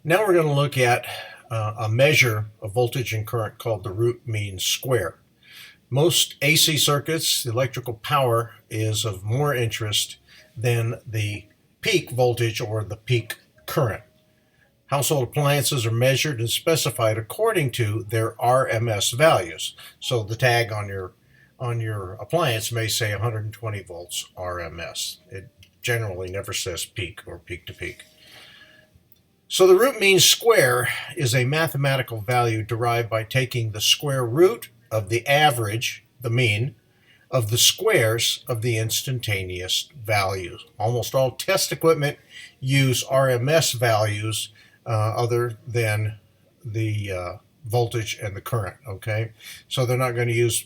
Now we're going to look at a measure of voltage and current called the root mean square. Most AC circuits, the electrical power is of more interest than the peak voltage or the peak current. Household appliances are measured and specified according to their RMS values. So the tag on your appliance may say 120 volts RMS. It generally never says peak or peak to peak. So the root mean square is a mathematical value derived by taking the square root of the average, the mean, of the squares of the instantaneous values. Almost all test equipment use RMS values other than the voltage and the current, okay? So they're not going to use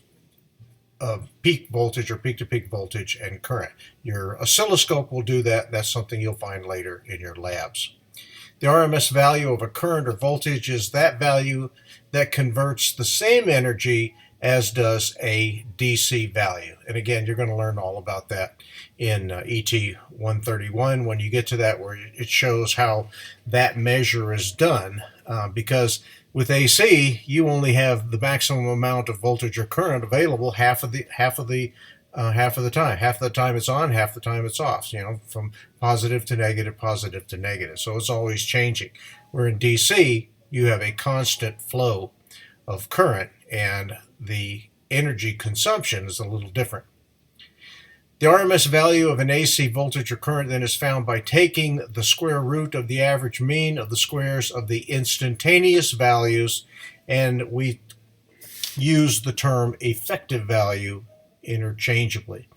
peak voltage or peak-to-peak voltage and current. Your oscilloscope will do that. That's something you'll find later in your labs. The RMS value of a current or voltage is that value that converts the same energy as does a DC value. And again, you're going to learn all about that in ET111 when you get to that, where it shows how that measure is done. Because with AC, you only have the maximum amount of voltage or current available half of the time. Half of the time it's on, half the time it's off, from positive to negative, positive to negative. So it's always changing. Where in DC, you have a constant flow of current, and the energy consumption is a little different. The RMS value of an AC voltage or current then is found by taking the square root of the average mean of the squares of the instantaneous values, and we use the term effective value interchangeably.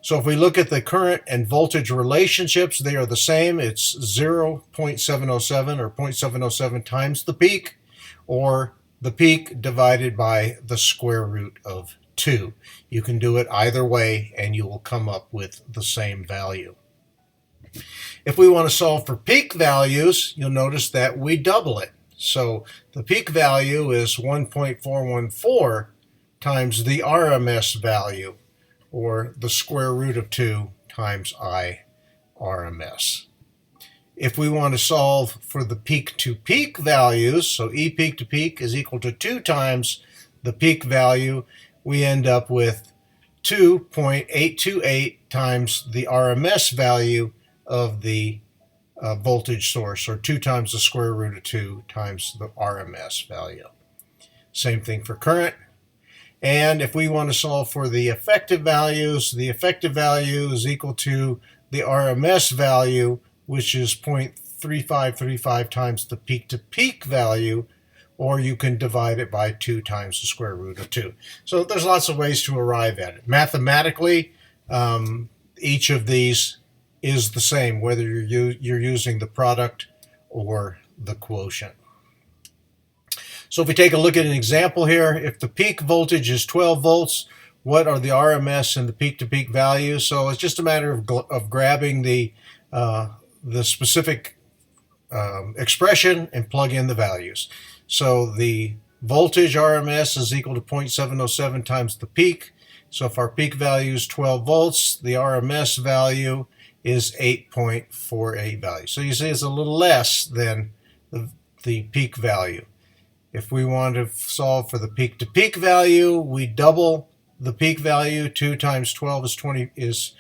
So if we look at the current and voltage relationships, they are the same. It's 0.707 or 0.707 times the peak, or the peak divided by the square root of 2. You can do it either way and you will come up with the same value. If we want to solve for peak values, you'll notice that we double it. So the peak value is 1.414 times the RMS value, or the square root of 2 times I RMS. If we want to solve for the peak-to-peak values, so E peak to peak is equal to 2 times the peak value, we end up with 2.828 times the RMS value of the voltage source, or 2 times the square root of 2 times the RMS value. Same thing for current. And if we want to solve for the effective values, the effective value is equal to the RMS value, which is 0.3535 times the peak-to-peak value, or you can divide it by 2 times the square root of 2. So there's lots of ways to arrive at it. Mathematically, each of these is the same, whether you're using the product or the quotient. So if we take a look at an example here, if the peak voltage is 12 volts, what are the RMS and the peak-to-peak values? So it's just a matter of grabbing the specific expression and plug in the values. So the voltage RMS is equal to 0.707 times the peak. So if our peak value is 12 volts, the RMS value is 8.48 value. So you see it's a little less than the peak value. If we want to solve for the peak-to-peak value, we double the peak value. 2 times 12 is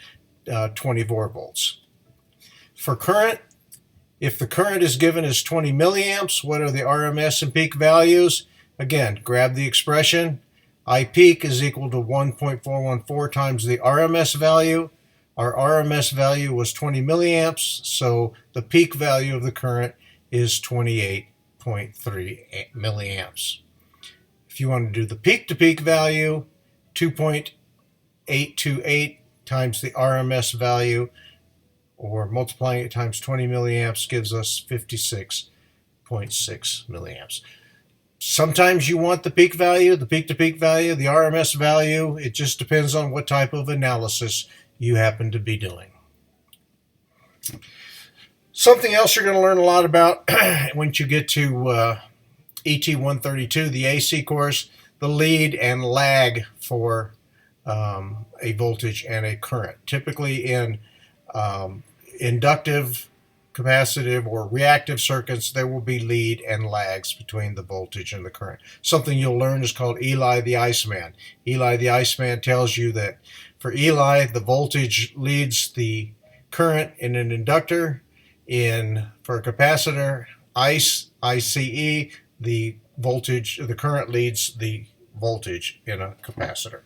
24 volts. For current, if the current is given as 20 milliamps, what are the RMS and peak values? Again, grab the expression. I peak is equal to 1.414 times the RMS value. Our RMS value was 20 milliamps, so the peak value of the current is 28.3 milliamps. If you want to do the peak-to-peak value, 2.828 times the RMS value, or multiplying it times 20 milliamps gives us 56.6 milliamps. Sometimes you want the peak value, the peak-to-peak value, the RMS value. It just depends on what type of analysis you happen to be doing. Something else you're going to learn a lot about once you get to ET132, the AC course, the lead and lag for a voltage and a current. Typically in inductive capacitive or reactive circuits, there will be lead and lags between the voltage and the current. Something you'll learn is called Eli the Iceman. Eli the Iceman tells you that for Eli, the voltage leads the current in an inductor. For a capacitor, ICE, the current leads the voltage in a capacitor.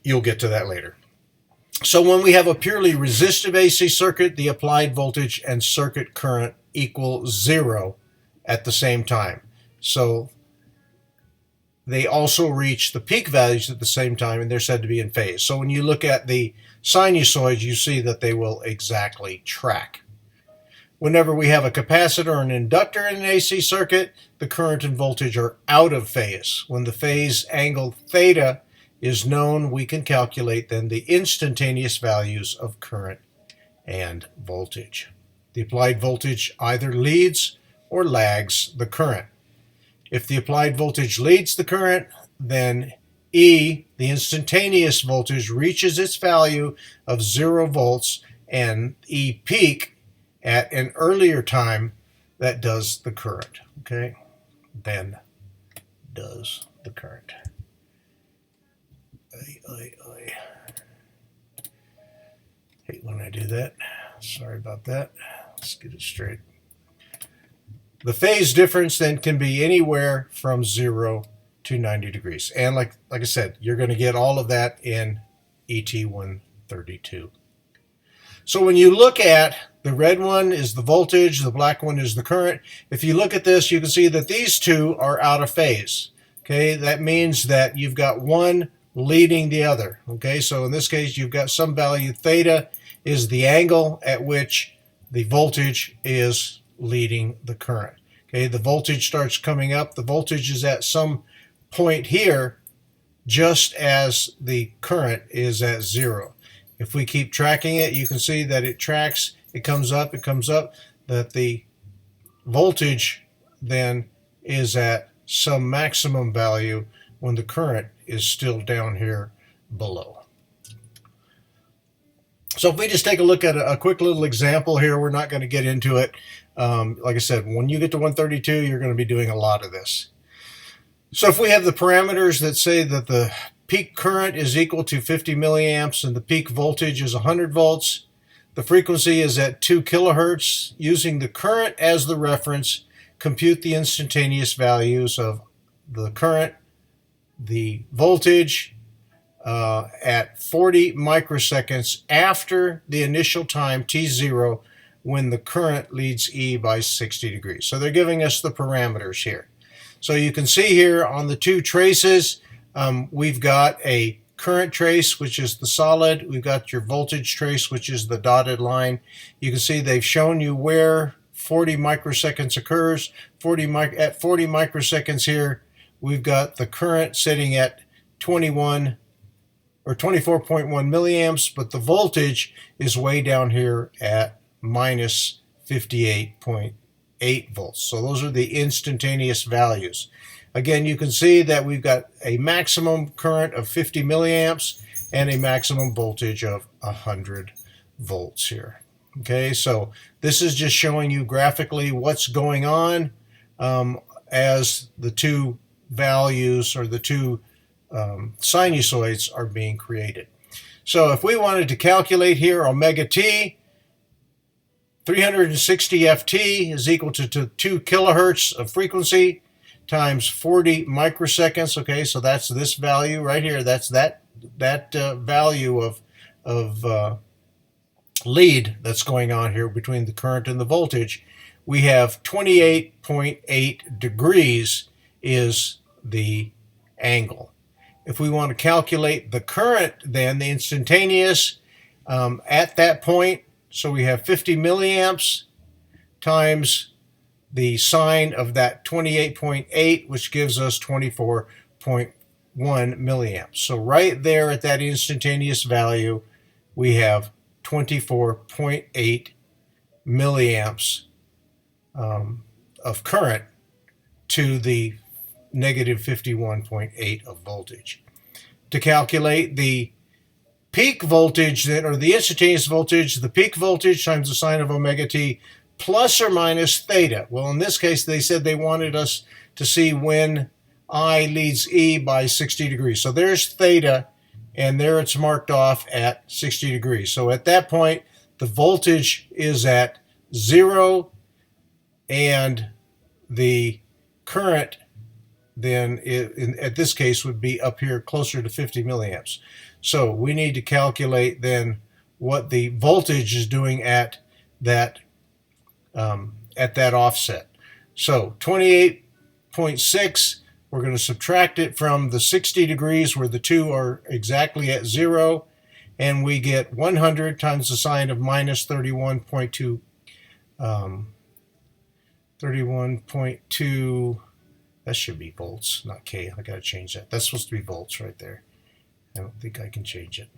You'll get to that later. So when we have a purely resistive AC circuit, the applied voltage and circuit current equal 0 at the same time. So they also reach the peak values at the same time, and they're said to be in phase. So when you look at the sinusoids, you see that they will exactly track. Whenever we have a capacitor or an inductor in an AC circuit, the current and voltage are out of phase. When the phase angle theta is known, we can calculate then the instantaneous values of current and voltage. The applied voltage either leads or lags the current. If the applied voltage leads the current, then E, the instantaneous voltage, reaches its value of 0 volts, and E peak at an earlier time that does the current. Okay, then does the current. I hate when I do that. Sorry about that. Let's get it straight. The phase difference then can be anywhere from 0 to 90 degrees. And like I said, you're going to get all of that in ET132. So when you look at the red one is the voltage, the black one is the current. If you look at this, you can see that these two are out of phase. Okay, that means that you've got one leading the other. Okay, so in this case, you've got some value theta is the angle at which the voltage is leading the current. Okay, the voltage starts coming up. The voltage is at some point here, just as the current is at 0. If we keep tracking it, you can see that it tracks, it comes up, that the voltage then is at some maximum value when the current is still down here below. So if we just take a look at a quick little example here, we're not going to get into it. Like I said, when you get to 132, you're going to be doing a lot of this. So if we have the parameters that say that the peak current is equal to 50 milliamps and the peak voltage is 100 volts, the frequency is at 2 kilohertz. Using the current as the reference, compute the instantaneous values of the current, the voltage at 40 microseconds after the initial time t0 when the current leads E by 60 degrees. So they're giving us the parameters here. So you can see here on the two traces, we've got a current trace, which is the solid. We've got your voltage trace, which is the dotted line. You can see they've shown you where 40 microseconds occurs. At 40 microseconds here, we've got the current sitting at 21 or 24.1 milliamps, but the voltage is way down here at minus 58.8 volts. So those are the instantaneous values. Again, you can see that we've got a maximum current of 50 milliamps and a maximum voltage of 100 volts here. Okay, so this is just showing you graphically what's going on as the two values or the two sinusoids are being created. So if we wanted to calculate here omega t, 360 ft is equal to 2 kilohertz of frequency times 40 microseconds. Okay, so that's this value right here. That's that value of lead that's going on here between the current and the voltage. We have 28.8 degrees is the angle. If we want to calculate the current, then the instantaneous at that point, so we have 50 milliamps times the sine of that 28.8, which gives us 24.1 milliamps. So right there at that instantaneous value, we have 24.8 milliamps of current to the negative 51.8 of voltage. To calculate the peak voltage then, or the instantaneous voltage, the peak voltage times the sine of omega t plus or minus theta. Well, in this case, they said they wanted us to see when I leads E by 60 degrees. So there's theta, and there it's marked off at 60 degrees. So at that point, the voltage is at 0, and the current then at this case would be up here closer to 50 milliamps. So we need to calculate then what the voltage is doing at that offset. So 28.6, we're going to subtract it from the 60 degrees where the two are exactly at 0, and we get 100 times the sine of minus 31.2. 31.2, that should be volts, not K. I got to change that. That's supposed to be volts right there. I don't think I can change it.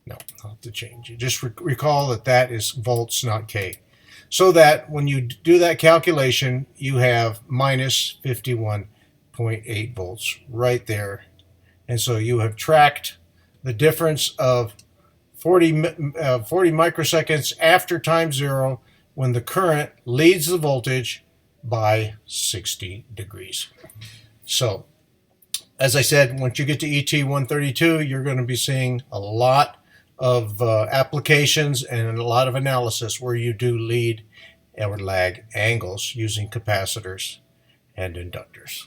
No, I'll have to change it. Just recall that that is volts, not K. So that when you do that calculation, you have minus 51.8 volts right there. And so you have tracked the difference of 40 microseconds after time 0 when the current leads the voltage by 60 degrees. So, as I said, once you get to ET132, you're going to be seeing a lot of applications and a lot of analysis where you do lead or lag angles using capacitors and inductors.